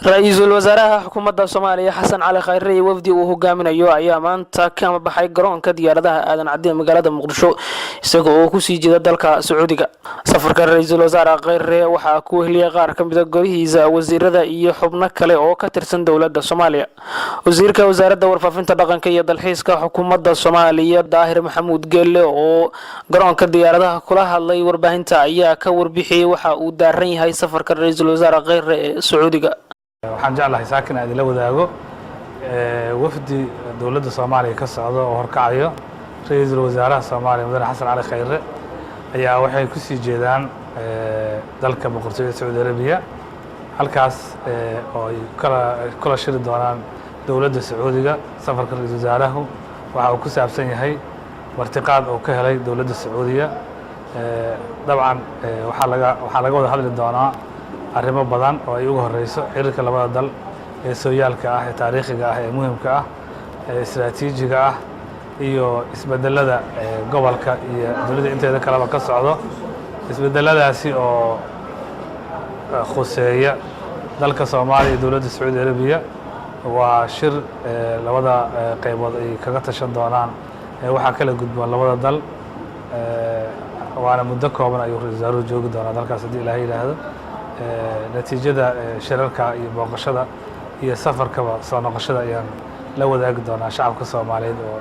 ra'iisul wasaaraha xukuumadda Soomaaliya Xasan Cali Khayre wafdi uu hogaaminayo ayaa maanta ka baxay garoonka diyaaradaha aadan cadde magaalada Muqdisho isagoo uu ku sii jeeda dalka Sacuudiga. Safarka ra'iisul wasaaraha Khayre waxa ku heliyay qaar ka mid ah golihiisa wasiirada iyo xubno kale oo ka tirsan dawladda Soomaaliya. Wasiirka wasaaradda warfaafinta dhaqanka iyo dalxiiska xukuumadda Soomaaliya Daahir Maxamuud Geelle oo garoonka diyaaradaha kula hadlay warbaahinta ayaa ka warbixiyay waxa uu daaran yahay safarka ra'iisul wasaaraha Khayre ee Sacuudiga. waxaan jeclahay saakin aad la wadaago wafdi dawladda Soomaaliya ka socdo oo horkacayo ra'iisul wasaaraha Soomaaliya Mudane Xasan Cali Khayre ayaa waxay ku sii jeedaan dalka boqortooyada Saudi Arabia halkaas oo ay kala shiri doonaan dawladda Sacuudiga. safarka ra'iisul wasaaraha waxa uu ku saabsan yahay martiqaad oo ka helay dawladda Sacuudiga. dabcan waxa laga wada hadli doonaa arrimo badan oo ay ugu horeyso xiriirka labada dal ee sooyaalka ah ee taariikhiga ah ee muhiimka ah ee istiraatiijiga ah iyo isbedelada gobolka iyo dawladda inteeda kaleba ka socdo. isbedeladaasi oo khuseeya dalka Soomaaliya iyo dawladda Saudi Arabia waa shir labada qaybood ay kaga tashan doonaan waxa kala gudboon labada dal. waana muddo kooban ayuu ra'iisul wasaaruhu joogi doonaa dalkaas haddii Ilaahay yiraahdo. natiijada shirarka iyo booqashada iyo safarkaba soo noqoshada ayaan la wadaagi doonaa shacabka Soomaaliyeed oo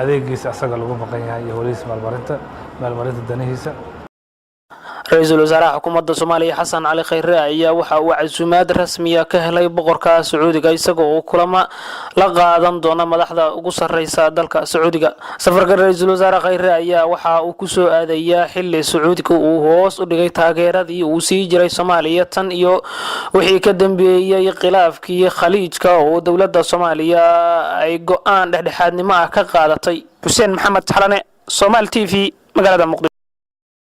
adeegiisa asaga lagu maqan yahay iyo holiis maalmarinta danihiisa. ra'iisul wasaaraha xukuumadda Soomaaliya Xasan Cali Khayre ayaa waxa uu casuumaad rasmi ah ka helay boqorka Sacuudiga isagoo kulama la qaadan doona madaxda ugu sareysa dalka Sacuudiga. safarka ra'iisul wasaaraha Khayre ayaa waxa uu ku soo aadayaa xilli Sacuudiga uu hoos u dhigay taageeradii uu sii jiray Soomaaliya tan iyo wixii ka dambeeyay khilaafkii Khaliijka oo dawladda Soomaaliya ay go'aan dhexdhexaadnimo ah ka qaadatay. Xuseen Maxamed Xalane, Soomaali TV, magaalada Muqdisho.